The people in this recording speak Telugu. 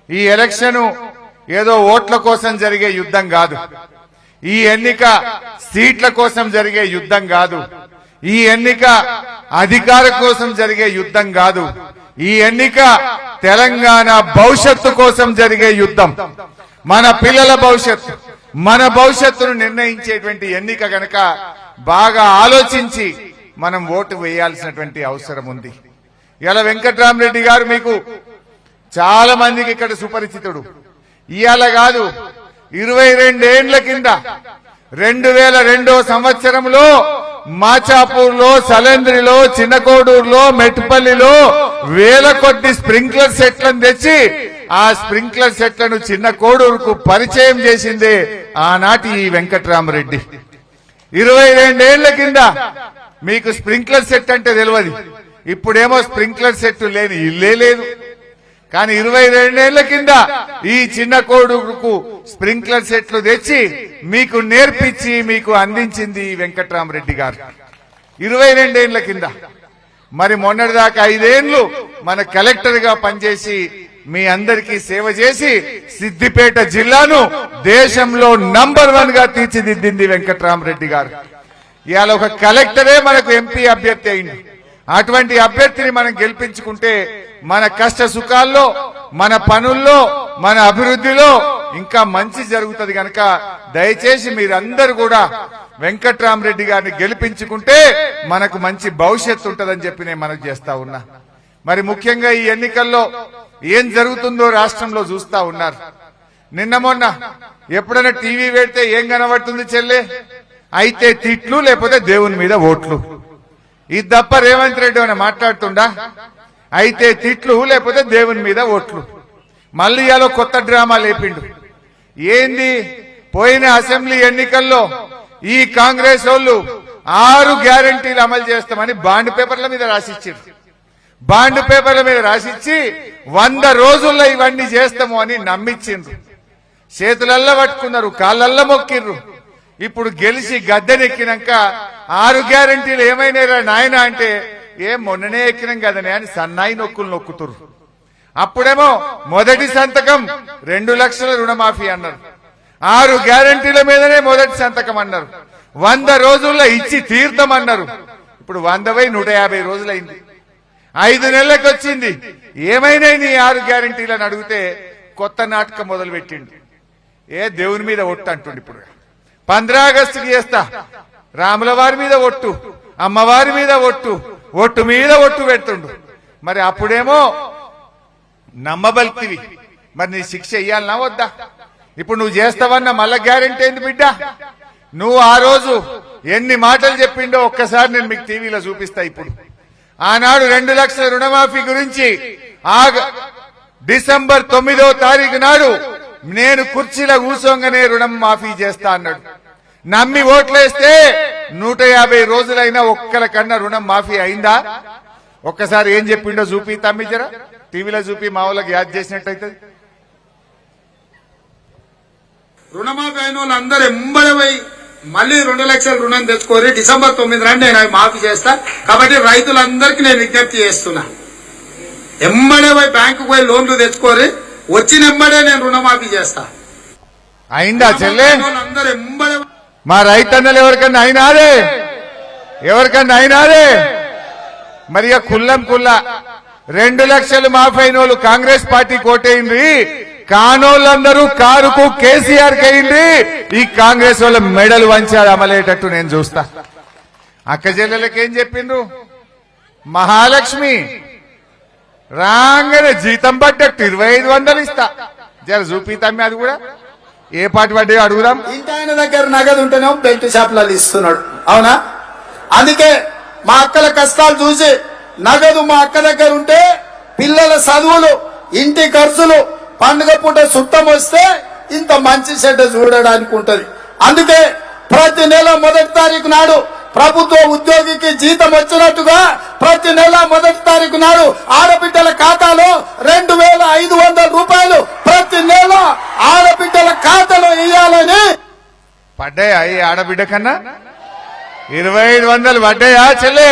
ఈ ఎలక్షన్ ఏదో ఓట్ల కోసం జరిగే యుద్ధం కాదు. ఈ ఎన్నిక సీట్ల కోసం జరిగే యుద్ధం కాదు. ఈ ఎన్నిక అధికారం కోసం జరిగే యుద్ధం కాదు. ఈ ఎన్నిక తెలంగాణ భవిష్యత్తు కోసం జరిగే యుద్ధం. మన పిల్లల భవిష్యత్తు, మన భవిష్యత్తును నిర్ణయించేటువంటి ఎన్నిక గనక బాగా ఆలోచించి మనం ఓటు వేయాల్సినటువంటి అవసరం ఉంది. ఇలా వెంకట్రామరెడ్డి గారు మీకు చాలా మందికి ఇక్కడ సుపరిచితుడు. ఇవాళ కాదు, 22 ఏండ్ల కింద 2002 సంవత్సరంలో మాచాపూర్లో, సలంద్రిలో, చిన్నకోడూరులో, మెట్టుపల్లిలో వేల కొద్ది స్ప్రింక్లర్ సెట్లను తెచ్చి ఆ స్ప్రింక్లర్ సెట్లను చిన్న కోడూరుకు పరిచయం చేసిందే ఆనాటి ఈ వెంకట్రామరెడ్డి. 22 ఏండ్ల కింద మీకు స్ప్రింక్లర్ సెట్ అంటే తెలియదు. ఇప్పుడేమో స్ప్రింక్లర్ సెట్ లేని ఇల్లే లేదు. కానీ 22 ఏండ్ల కింద ఈ చిన్న కోడూరుకు స్ప్రింక్లర్ సెట్లు తెచ్చి మీకు నేర్పించి మీకు అందించింది వెంకట్రామరెడ్డి గారు 22 ఏండ్ల కింద. మరి మొన్నటిదాకా 5 ఏండ్లు మన కలెక్టర్ గా పనిచేసి మీ అందరికీ సేవ చేసి సిద్దిపేట జిల్లాను దేశంలో నంబర్ 1 గా తీర్చిదిద్దింది వెంకట్రామరెడ్డి గారు. ఇవాళ ఒక కలెక్టరే మనకు ఎంపీ అభ్యర్థి అయింది. అటువంటి అభ్యర్థిని మనం గెలిపించుకుంటే మన కష్ట సుఖాల్లో, మన పనుల్లో, మన అభివృద్ధిలో ఇంకా మంచి జరుగుతుంది. కనుక దయచేసి మీరందరూ కూడా వెంకట్రామరెడ్డి గారిని గెలిపించుకుంటే మనకు మంచి భవిష్యత్తు ఉంటుందని చెప్పి నేను మనకు చేస్తా ఉన్నా. మరి ముఖ్యంగా ఈ ఎన్నికల్లో ఏం జరుగుతుందో రాష్ట్రంలో చూస్తా ఉన్నారు. నిన్న మొన్న ఎప్పుడైనా టీవీ పెడితే ఏం కనబడుతుంది చెల్లె? అయితే తిట్లు, లేకపోతే దేవుని మీద ఓట్లు. ఇది తప్ప రేవంత్ రెడ్డి అని మాట్లాడుతుండా? అయితే తిట్లు, లేకపోతే దేవుని మీద ఓట్లు. మళ్ళీ ఇయాలో కొత్త డ్రామా లేపిండు. ఏంది? పోయిన అసెంబ్లీ ఎన్నికల్లో ఈ కాంగ్రెస్ వాళ్ళు 6 గ్యారంటీలు అమలు చేస్తామని బాండ్ పేపర్ల మీద రాసిచ్చారు. బాండ్ పేపర్ల మీద రాసిచ్చి 100 రోజుల్లో ఇవన్నీ చేస్తాము అని నమ్మించిండ్రు. చేతులల్లో పట్టుకున్నారు, కాళ్ళల్లో మొక్కిర్రు. ఇప్పుడు గెలిచి గద్దెనెక్కినాక 6 గ్యారంటీలు ఏమైనా నాయన అంటే మొన్ననే ఎక్కినాం కదనే అని సన్నాయి నొక్కులు నొక్కుతురు. అప్పుడేమో మొదటి సంతకం 2 లక్షల రుణమాఫీ అన్నారు. 6 గ్యారంటీల మీదనే మొదటి సంతకం అన్నారు. 100 రోజుల్లో ఇచ్చి తీర్థమన్నారు. ఇప్పుడు 100/150 రోజులైంది. 5 నెలలకు వచ్చింది. ఏమైనా నీ 6 గ్యారంటీలను అడిగితే కొత్త నాటకం మొదలు పెట్టిండు. దేవుని మీద ఒట్టు అంటుండు. ఇప్పుడు 15 ఆగస్టుకి చేస్తా, రాముల వారి మీద ఒట్టు, అమ్మవారి మీద ఒట్టు, ఒట్టు మీద ఒట్టు పెడుతుండు. మరి అప్పుడేమో నమ్మబలితివి. మరి నీ శిక్ష ఇయ్యాలనా వద్దా? ఇప్పుడు నువ్వు చేస్తావన్నా మళ్ళా గ్యారెంటీ ఏంది బిడ్డ? నువ్వు ఆ రోజు ఎన్ని మాటలు చెప్పిండో ఒక్కసారి నేను మీకు టీవీలో చూపిస్తా. ఇప్పుడు ఆనాడు 2 లక్షల రుణమాఫీ గురించి డిసెంబర్ 9వ తారీఖు నాడు నేను కుర్చీలో కూర్చోగానే రుణం మాఫీ చేస్తా అన్నాడు. నమ్మి ఓట్లేస్తే 150 రోజులైనా ఒక్కల కన్నా రుణం మాఫీ అయిందా? ఒక్కసారి ఏం చెప్పిండో చూపి తమ్మిజరా, టీవీలో చూపి మా వాళ్ళకి యాద్ చేసినట్టయితే. రుణమాఫీ అయిన వాళ్ళందరూ ఎంబడమై మళ్ళీ 2 లక్షల రుణం తెచ్చుకోరి, డిసెంబర్ 9 నాడు నేను అవి మాఫీ చేస్తా. కాబట్టి రైతులందరికీ నేను విజ్ఞప్తి చేస్తున్నా, ఎంబడే బ్యాంకుకు పోయి లోన్లు తెచ్చుకోరి, వచ్చిన ఎంబడే నేను రుణమాఫీ చేస్తా. అయిందా చెల్లె? మా రైతన్నలు ఎవరికన్నా అయినారే? ఎవరికన్నా అయినారే? మరి కుల్లం కుల్ల 2 లక్షలు మాఫీ అయిన వాళ్ళు కాంగ్రెస్ పార్టీ కోటేయండి, కానోళ్ళందరూ కారుకు కేసీఆర్ కయ్యింది. ఈ కాంగ్రెస్ వాళ్ళ మెడలు వంచారు అమలేటట్టు నేను చూస్తా. అక్క చెల్లెలకి ఏం చెప్పిండ్రు? మహాలక్ష్మి రాగానే జీతం పడ్డట్టు 2500 ఇస్తా. జర చూపితాం. అది కూడా ఏ పాటి పడ్డాయో అడుగుదాం. ఇంటి ఆయన దగ్గర నగదు ఉంటేనేమో బెల్ట్ షాప్లలో ఇస్తున్నాడు. అవునా? అందుకే మా అక్కల కష్టాలు చూసి నగదు మా అక్క దగ్గర ఉంటే పిల్లల చదువులు, ఇంటి ఖర్చులు, పండుగ పూట సుట్టం వస్తే ఇంత మంచి చెడ్డ చూడడానికి ఉంటది. అందుకే ప్రతి నెల 1వ తారీఖు నాడు ప్రభుత్వ ఉద్యోగికి జీతం వచ్చినట్టుగా ప్రతి నెల 1వ తారీఖు నాడు ఆడబిడ్డల ఖాతాలో 2500 రూపాయలు ప్రతి నెల ఆడబిడ్డల ఖాతాలో వేయాలని. పడ్డాయా? ఈ ఆడబిడ్డ కన్నా 2500 పడ్డాయా చెల్లె?